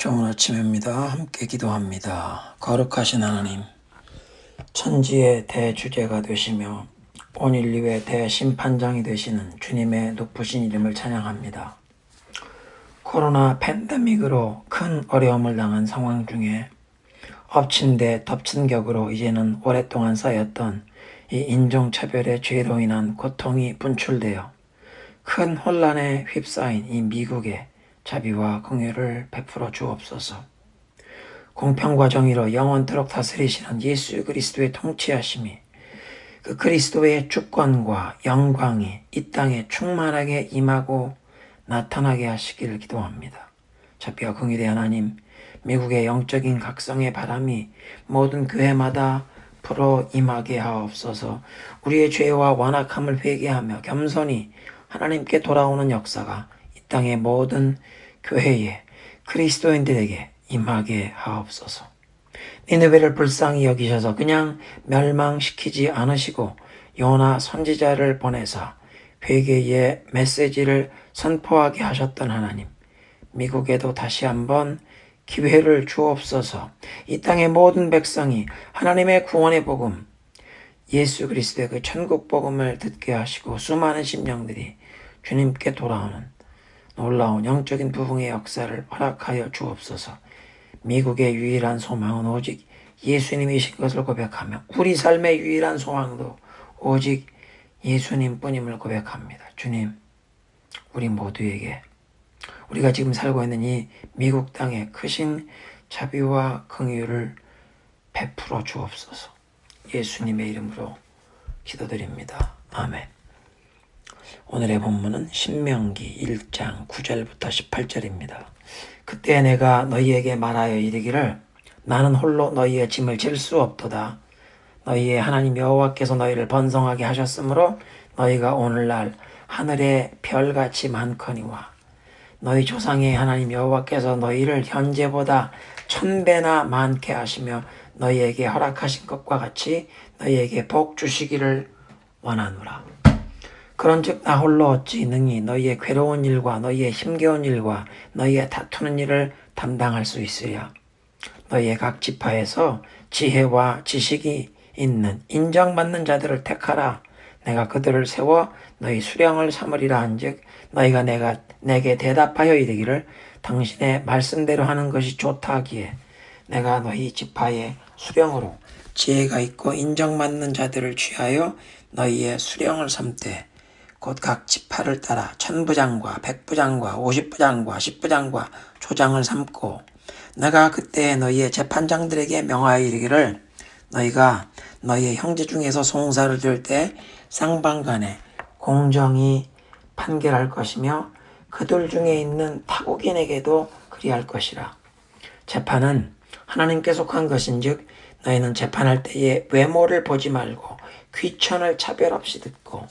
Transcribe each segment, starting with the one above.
좋은 아침입니다. 함께 기도합니다. 거룩하신 하나님, 천지의 대주제가 되시며 온 인류의 대심판장이 되시는 주님의 높으신 이름을 찬양합니다. 코로나 팬데믹으로 큰 어려움을 당한 상황 중에 엎친 데 덮친 격으로 이제는 오랫동안 쌓였던 이 인종차별의 죄로 인한 고통이 분출되어 큰 혼란에 휩싸인 이 미국에 자비와 긍휼을 베풀어 주옵소서. 공평과 정의로 영원토록 다스리시는 예수 그리스도의 통치하심이 그 그리스도의 주권과 영광이 이 땅에 충만하게 임하고 나타나게 하시기를 기도합니다. 자비와 긍휼의 하나님, 미국의 영적인 각성의 바람이 모든 교회마다 불어 임하게 하옵소서. 우리의 죄와 완악함을 회개하며 겸손히 하나님께 돌아오는 역사가 이 땅의 모든 교회에 그리스도인들에게 임하게 하옵소서. 니느웨를 불쌍히 여기셔서 그냥 멸망시키지 않으시고 요나 선지자를 보내사 회개의 메시지를 선포하게 하셨던 하나님, 미국에도 다시 한번 기회를 주옵소서. 이 땅의 모든 백성이 하나님의 구원의 복음, 예수 그리스도의 그 천국 복음을 듣게 하시고 수많은 심령들이 주님께 돌아오는 놀라운 영적인 부흥의 역사를 허락하여 주옵소서. 미국의 유일한 소망은 오직 예수님이신 것을 고백하며 우리 삶의 유일한 소망도 오직 예수님뿐임을 고백합니다. 주님, 우리 모두에게 우리가 지금 살고 있는 이 미국 땅에 크신 자비와 긍휼을 베풀어 주옵소서. 예수님의 이름으로 기도드립니다. 아멘. 오늘의 본문은 신명기 1장 9절부터 18절입니다. 그때 내가 너희에게 말하여 이르기를 나는 홀로 너희의 짐을 질 수 없도다. 너희의 하나님 여호와께서 너희를 번성하게 하셨으므로 너희가 오늘날 하늘의 별같이 많거니와 너희 조상의 하나님 여호와께서 너희를 현재보다 1000배나 많게 하시며 너희에게 허락하신 것과 같이 너희에게 복 주시기를 원하노라. 그런즉 나 홀로 어찌 능히 너희의 괴로운 일과 너희의 힘겨운 일과 너희의 다투는 일을 담당할 수 있으랴. 너희의 각 지파에서 지혜와 지식이 있는 인정받는 자들을 택하라. 내가 그들을 세워 너희 수령을 삼으리라 한즉 너희가 내게 대답하여 이르기를 당신의 말씀대로 하는 것이 좋다 하기에 내가 너희 지파의 수령으로 지혜가 있고 인정받는 자들을 취하여 너희의 수령을 삼되 곧 각 지파를 따라 1000부장과 100부장과 50부장과 10부장과 조장을 삼고 내가 그때 너희의 재판장들에게 명하여 이르기를 너희가 너희의 형제 중에서 송사를 들 때 쌍방간에 공정히 판결할 것이며 그들 중에 있는 타국인에게도 그리할 것이라. 재판은 하나님께 속한 것인즉 너희는 재판할 때에 외모를 보지 말고 귀천을 차별 없이 듣고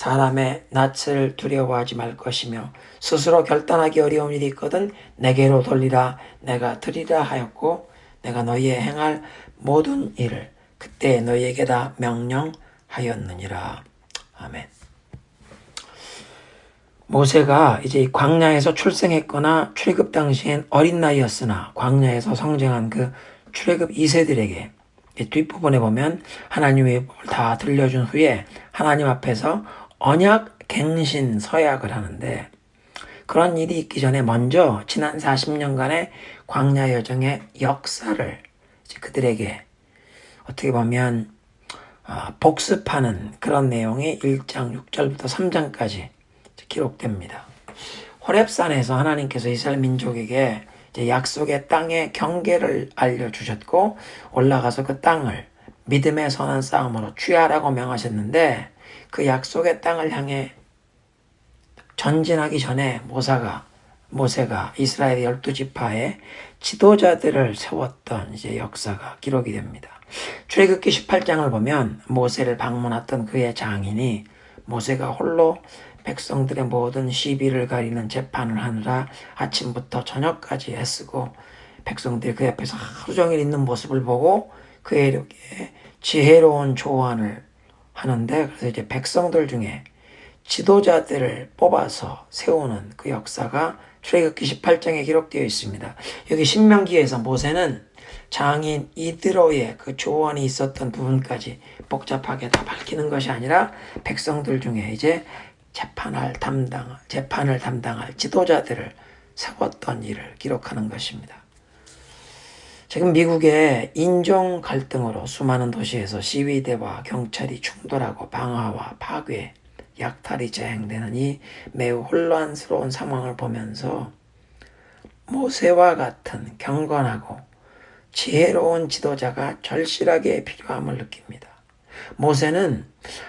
사람의 낯을 두려워하지 말 것이며 스스로 결단하기 어려운 일이 있거든 내게로 돌리라. 내가 드리라 하였고 내가 너희의 행할 모든 일을 그때 너희에게 다 명령하였느니라. 아멘. 모세가 이제 광야에서 출생했거나 출애굽 당시엔 어린 나이였으나 광야에서 성장한 그 출애굽 2세들에게 뒷부분에 보면 하나님의 법을 다 들려준 후에 하나님 앞에서 언약 갱신 서약을 하는데 그런 일이 있기 전에 먼저 지난 40년간의 광야 여정의 역사를 그들에게 어떻게 보면 복습하는 그런 내용이 1장 6절부터 3장까지 기록됩니다. 호렙산에서 하나님께서 이스라엘 민족에게 이제 약속의 땅의 경계를 알려주셨고 올라가서 그 땅을 믿음의 선한 싸움으로 취하라고 명하셨는데 그 약속의 땅을 향해 전진하기 전에 모세가 이스라엘의 12지파의 지도자들을 세웠던 이제 역사가 기록이 됩니다. 출애굽기 18장을 보면 모세를 방문했던 그의 장인이 모세가 홀로 백성들의 모든 시비를 가리는 재판을 하느라 아침부터 저녁까지 애쓰고 백성들이 그 옆에서 하루 종일 있는 모습을 보고 그에게 지혜로운 조언을 하는데 그래서 이제 백성들 중에 지도자들을 뽑아서 세우는 그 역사가 출애굽기 18장에 기록되어 있습니다. 여기 신명기에서 모세는 장인 이드로의 그 조언이 있었던 부분까지 복잡하게 다 밝히는 것이 아니라 백성들 중에 이제 재판을 담당할 지도자들을 세웠던 일을 기록하는 것입니다. 지금 미국의 인종 갈등으로 수많은 도시에서 시위대와 경찰이 충돌하고 방화와 파괴, 약탈이 재행되는 이 매우 혼란스러운 상황을 보면서 모세와 같은 경건하고 지혜로운 지도자가 절실하게 필요함을 느낍니다. 모세는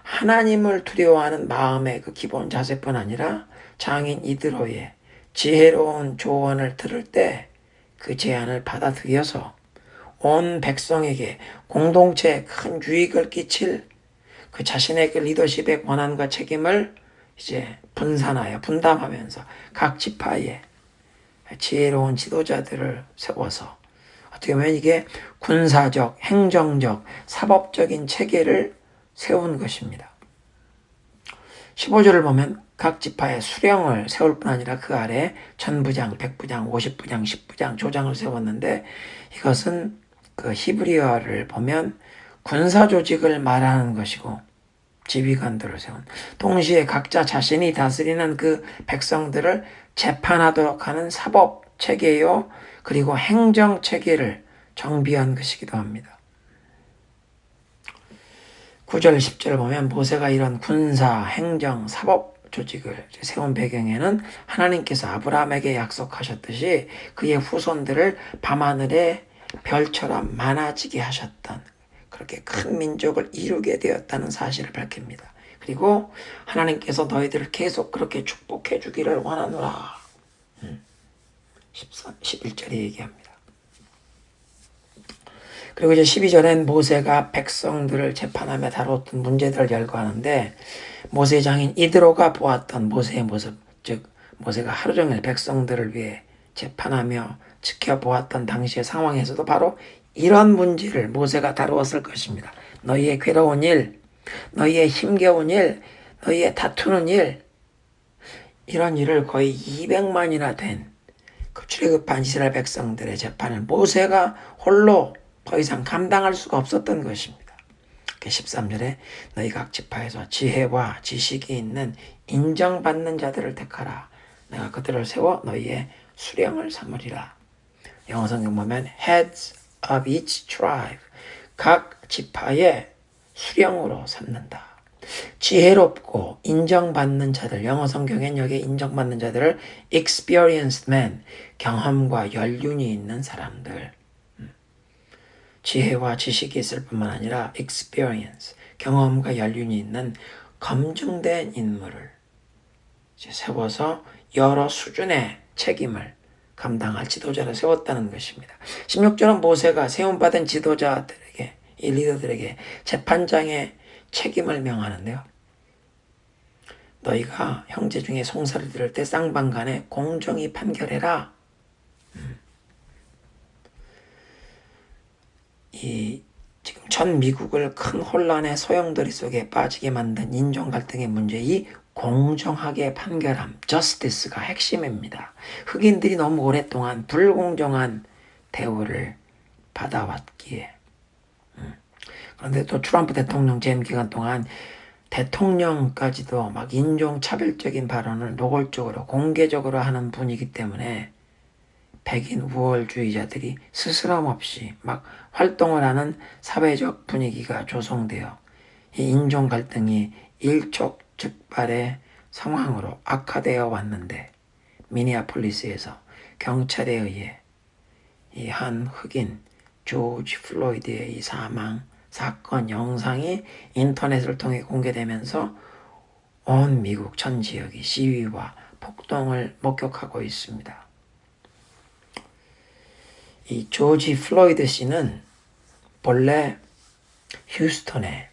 하나님을 두려워하는 마음의 그 기본 자세뿐 아니라 장인 이드로의 지혜로운 조언을 들을 때 그 제안을 받아들여서 온 백성에게 공동체에 큰 유익을 끼칠 그 자신의 그 리더십의 권한과 책임을 이제 분담하면서 각 지파에 지혜로운 지도자들을 세워서 어떻게 보면 이게 군사적, 행정적, 사법적인 체계를 세운 것입니다. 15절을 보면 각 지파의 수령을 세울 뿐 아니라 그 아래 천부장, 백부장, 50부장, 10부장, 조장을 세웠는데 이것은 그 히브리어를 보면 군사 조직을 말하는 것이고 지휘관들을 세운 동시에 각자 자신이 다스리는 그 백성들을 재판하도록 하는 사법 체계요 그리고 행정 체계를 정비한 것이기도 합니다. 9절 10절을 보면 모세가 이런 군사, 행정, 사법 조직을 세운 배경에는 하나님께서 아브라함에게 약속하셨듯이 그의 후손들을 밤하늘의 별처럼 많아지게 하셨던 그렇게 큰 민족을 이루게 되었다는 사실을 밝힙니다. 그리고 하나님께서 너희들을 계속 그렇게 축복해 주기를 원하노라. 11절에 얘기합니다. 그리고 이제 12절엔 모세가 백성들을 재판하며 다뤘던 문제들을 열거하는데 모세 장인 이드로가 보았던 모세의 모습, 즉 모세가 하루 종일 백성들을 위해 재판하며 지켜보았던 당시의 상황에서도 바로 이런 문제를 모세가 다루었을 것입니다. 너희의 괴로운 일, 너희의 힘겨운 일, 너희의 다투는 일, 이런 일을 거의 200만이나 된 그 출애굽한 이스라엘 백성들의 재판을 모세가 홀로 더 이상 감당할 수가 없었던 것입니다. 13절에 너희 각 지파에서 지혜와 지식이 있는 인정받는 자들을 택하라. 내가 그들을 세워 너희의 수령을 삼으리라. 영어 성경 보면 heads of each tribe, 각 지파의 수령으로 삼는다. 지혜롭고 인정받는 자들, 영어 성경엔 여기 인정받는 자들을 experienced men, 경험과 연륜이 있는 사람들, 지혜와 지식이 있을 뿐만 아니라 experience, 경험과 연륜이 있는 검증된 인물을 세워서 여러 수준의 책임을 감당할 지도자를 세웠다는 것입니다. 16절은 모세가 세움받은 지도자들에게, 이 리더들에게 재판장의 책임을 명하는데요. 너희가 형제 중에 송사를 들을 때 쌍방간에 공정히 판결해라. 지금 전 미국을 큰 혼란의 소용돌이 속에 빠지게 만든 인종 갈등의 문제, 이 공정하게 판결함, justice가 핵심입니다. 흑인들이 너무 오랫동안 불공정한 대우를 받아왔기에. 그런데 또 트럼프 대통령 재임 기간 동안 대통령까지도 막 인종차별적인 발언을 노골적으로 공개적으로 하는 분이기 때문에 백인 우월주의자들이 스스럼 없이 막 활동을 하는 사회적 분위기가 조성되어 이 인종 갈등이 일촉즉발의 상황으로 악화되어 왔는데 미니애폴리스에서 경찰에 의해 이 한 흑인 조지 플로이드의 이 사망 사건 영상이 인터넷을 통해 공개되면서 온 미국 전 지역이 시위와 폭동을 목격하고 있습니다. 이 조지 플로이드 씨는 본래 휴스턴의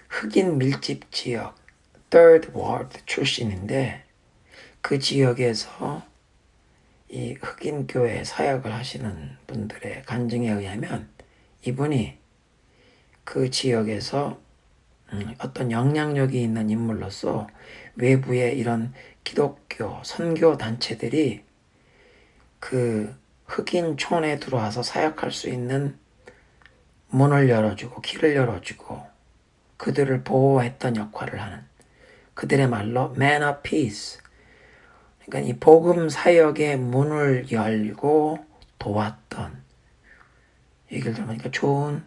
흑인 밀집 지역 Third Ward 출신인데 그 지역에서 이 흑인 교회 사역을 하시는 분들의 간증에 의하면 이분이 그 지역에서 어떤 영향력이 있는 인물로서 외부의 이런 기독교 선교 단체들이 그 흑인 촌에 들어와서 사역할 수 있는 문을 열어주고 길을 열어주고 그들을 보호했던 역할을 하는, 그들의 말로 Man of Peace, 그러니까 이 복음 사역의 문을 열고 도왔던, 얘기를 들어보니까 좋은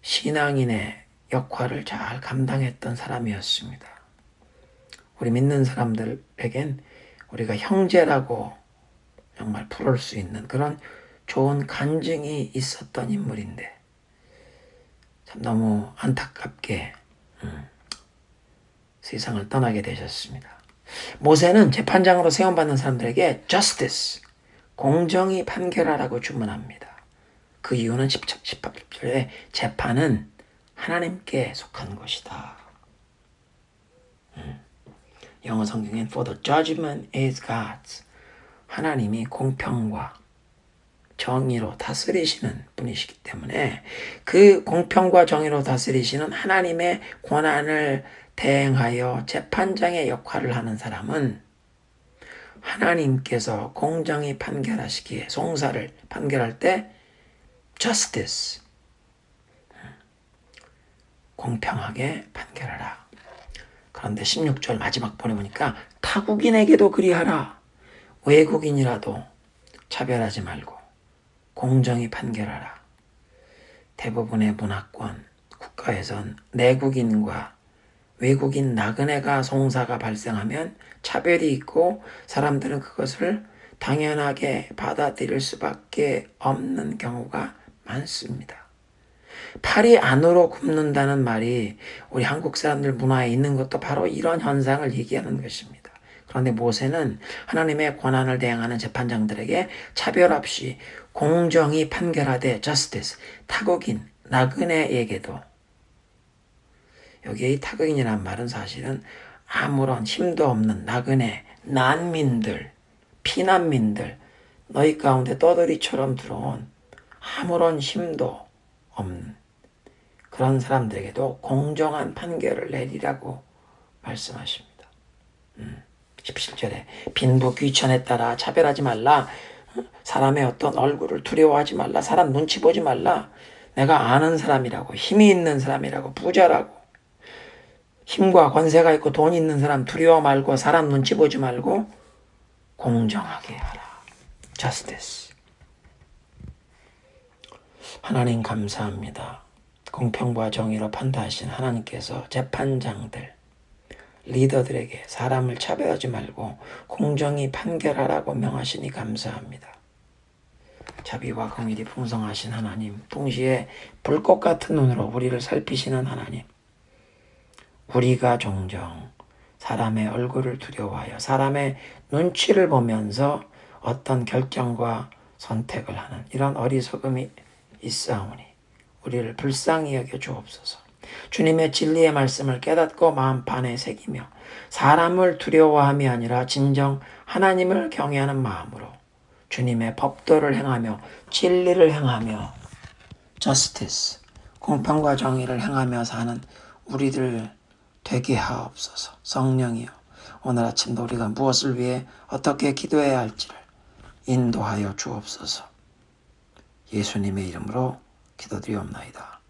신앙인의 역할을 잘 감당했던 사람이었습니다. 우리 믿는 사람들에겐 우리가 형제라고 정말 부를 수 있는 그런 좋은 간증이 있었던 인물인데 참 너무 안타깝게 세상을 떠나게 되셨습니다. 모세는 재판장으로 세움받는 사람들에게 justice, 공정히 판결하라고 주문합니다. 그 이유는 18절에 재판은 하나님께 속한 것이다. 영어 성경엔 for the judgment is God's. 하나님이 공평과 정의로 다스리시는 분이시기 때문에 그 공평과 정의로 다스리시는 하나님의 권한을 대행하여 재판장의 역할을 하는 사람은 하나님께서 공정히 판결하시기에 송사를 판결할 때 justice, 공평하게 판결하라. 그런데 16절 마지막 보내보니까 타국인에게도 그리하라. 외국인이라도 차별하지 말고 공정히 판결하라. 대부분의 문화권 국가에선 내국인과 외국인 나그네가 송사가 발생하면 차별이 있고 사람들은 그것을 당연하게 받아들일 수밖에 없는 경우가 많습니다. 팔이 안으로 굽는다는 말이 우리 한국 사람들 문화에 있는 것도 바로 이런 현상을 얘기하는 것입니다. 그런데 모세는 하나님의 권한을 대행하는 재판장들에게 차별 없이 공정히 판결하되 justice, 타국인, 나그네에게도, 여기에 이 타국인이란 말은 사실은 아무런 힘도 없는 나그네, 난민들, 피난민들, 너희 가운데 떠돌이처럼 들어온 아무런 힘도 없는 그런 사람들에게도 공정한 판결을 내리라고 말씀하십니다. 17절에 빈부 귀천에 따라 차별하지 말라. 사람의 어떤 얼굴을 두려워하지 말라. 사람 눈치 보지 말라. 내가 아는 사람이라고, 힘이 있는 사람이라고, 부자라고, 힘과 권세가 있고 돈 있는 사람 두려워 말고 사람 눈치 보지 말고 공정하게 하라. Justice. 하나님 감사합니다. 공평과 정의로 판단하신 하나님께서 재판장들, 리더들에게 사람을 차별하지 말고 공정히 판결하라고 명하시니 감사합니다. 자비와 긍휼이 풍성하신 하나님, 동시에 불꽃 같은 눈으로 우리를 살피시는 하나님, 우리가 종종 사람의 얼굴을 두려워하여 사람의 눈치를 보면서 어떤 결정과 선택을 하는 이런 어리석음이 있사오니 우리를 불쌍히 여겨 주옵소서. 주님의 진리의 말씀을 깨닫고 마음판에 새기며 사람을 두려워함이 아니라 진정 하나님을 경외하는 마음으로 주님의 법도를 행하며 진리를 행하며 justice, 공평과 정의를 행하며 사는 우리들 되게 하옵소서. 성령이여, 오늘 아침도 우리가 무엇을 위해 어떻게 기도해야 할지를 인도하여 주옵소서. 예수님의 이름으로 기도드리옵나이다.